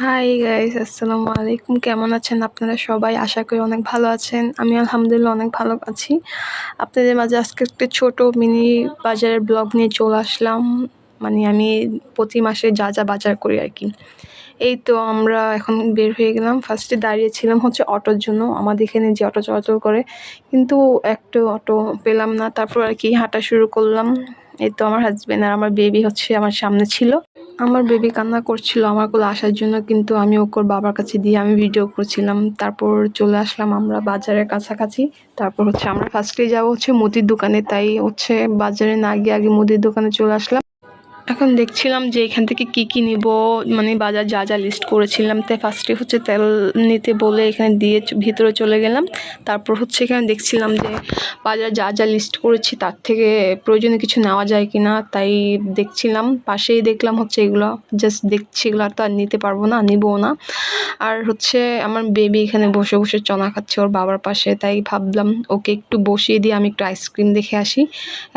Hi guys, আসসালামু আলাইকুম। কেমন আছেন আপনারা সবাই? আশা করি অনেক ভালো আছেন। আমি আলহামদুলিল্লাহ অনেক ভালো আছি। আপনাদের মাঝে আজকে একটা ছোট মিনি বাজারের ব্লগ নিয়ে চলে আসলাম। মানে আমি প্রতি মাসে যা যা বাজার করি আর কি। এই তো আমরা এখন বের হয়ে গেলাম। ফার্স্টে দাঁড়িয়েছিলাম হচ্ছে অটোর জন্য, আমাদের এখানে যে অটো চলাচল করে, কিন্তু একটা অটো পেলাম না। তারপর আর কি হাঁটা শুরু করলাম। এই তো আমার হাজবেন্ড আর আমার বেবি হচ্ছে আমার সামনে ছিল। আমার বেবি কান্না করছিল আমার কোলে আসার জন্য, কিন্তু আমি ওকে ওর বাবার কাছে দিয়ে আমি ভিডিও করছিলাম। তারপর চলে আসলাম আমরা বাজারের কাছাকাছি। তারপর হচ্ছে আমরা ফার্স্টে যাবো হচ্ছে মুদির দোকানে, তাই হচ্ছে বাজারে না গিয়ে আগে মুদির দোকানে চলে আসলাম। এখন দেখছিলাম যে এখান থেকে কি কি নিব, মানে বাজার যা যা লিস্ট করেছিলাম, তাই ফার্স্টে হচ্ছে তেল নিতে বলে এখানে দিয়ে ভিতরে চলে গেলাম। তারপর হচ্ছে এখানে দেখছিলাম যে বাজার যা যা লিস্ট করেছি তার থেকে প্রয়োজনীয় কিছু নেওয়া যায় কিনা, তাই দেখছিলাম। পাশেই দেখলাম হচ্ছে এগুলো, জাস্ট দেখছি, এগুলো তো আর নিতে পারবো না, নিবও না। আর হচ্ছে আমার বেবি এখানে বসে বসে চনা খাচ্ছে ওর বাবার পাশে, তাই ভাবলাম ওকে একটু বসিয়ে দিয়ে আমি একটু আইসক্রিম দেখে আসি।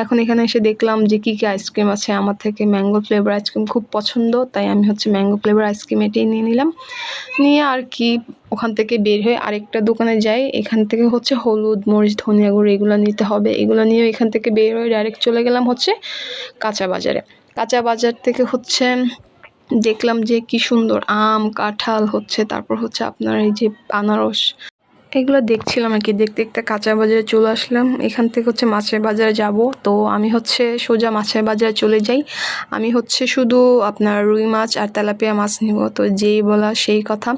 এখন এখানে এসে দেখলাম যে কী কী আইসক্রিম আছে। আমার থেকে ম্যাঙ্গো ফ্লেভার আইসক্রিম খুব পছন্দ, তাই আমি হচ্ছে ম্যাঙ্গো ফ্লেভার আইসক্রিম এটাই নিয়ে নিলাম। নিয়ে আর কি ওখান থেকে বের হয়ে আরেকটা দোকানে যাই। এখান থেকে হচ্ছে হলুদ, মরিচ, ধনিয়া গুঁড়ো এগুলো নিতে হবে। এগুলো নিয়ে এখান থেকে বের হয়ে ডাইরেক্ট চলে গেলাম হচ্ছে কাঁচা বাজারে। কাঁচা বাজার থেকে হচ্ছে দেখলাম যে কি সুন্দর আম, কাঁঠাল হচ্ছে, তারপর হচ্ছে আপনার এই যে আনারস, এগুলো দেখছিলাম আর কি। দেখতে দেখতে কাঁচা বাজারে চলে আসলাম। এখান থেকে হচ্ছে মাছের বাজারে যাব, তো আমি হচ্ছে সোজা মাছের বাজারে চলে যাই। আমি হচ্ছে শুধু আপনার রুই মাছ আর তেলাপিয়া মাছ নিব, তো যেই বলা সেই কথা।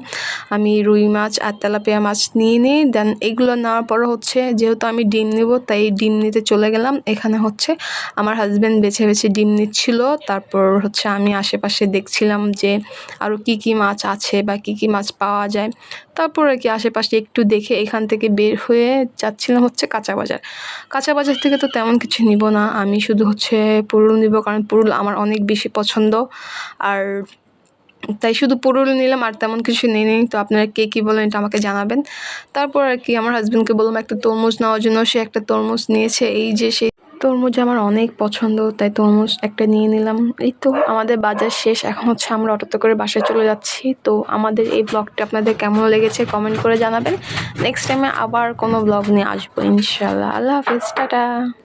আমি রুই মাছ আর তেলাপিয়া মাছ নিয়ে নিই। দেন এগুলো নেওয়ার পরে হচ্ছে যেহেতু আমি ডিম নিব, তাই ডিম নিতে চলে গেলাম। এখানে হচ্ছে আমার হাজব্যান্ড বেছে বেছে ডিম নিচ্ছিল। তারপর হচ্ছে আমি আশেপাশে দেখছিলাম যে আরও কি কি মাছ আছে বা কি কি মাছ পাওয়া যায়। তারপর আর কি আশেপাশে একটু দেখে এখান থেকে বের হয়ে যাচ্ছিলাম হচ্ছে কাঁচা বাজার। কাঁচা বাজার থেকে তো তেমন কিছু নিব না, আমি শুধু হচ্ছে পুরুল নিব, কারণ পুরুল আমার অনেক বেশি পছন্দ। আর তাই শুধু পুরুল নিলাম, আর তেমন কিছু নিই। তো আপনারা কে কী বলেন এটা আমাকে জানাবেন। তারপর আর কি আমার হাজব্যান্ডকে বললাম একটা তরমুজ নেওয়ার জন্য, সে একটা তরমুজ নিয়েছে। এই যে সেই তরমুজ আমার অনেক পছন্দ, তাই তরমুজ একটা নিয়ে নিলাম। এই তো আমাদের বাজার শেষ, এখন হচ্ছে আমরা অটোতে করে বাসায় চলে যাচ্ছি। তো আমাদের এই ব্লগটা আপনাদের কেমন লেগেছে কমেন্ট করে জানাবেন। নেক্সট টাইমে আবার কোনো ব্লগ নিয়ে আসবো ইনশাল্লাহ। আল্লাহ হাফিজ, টাটা।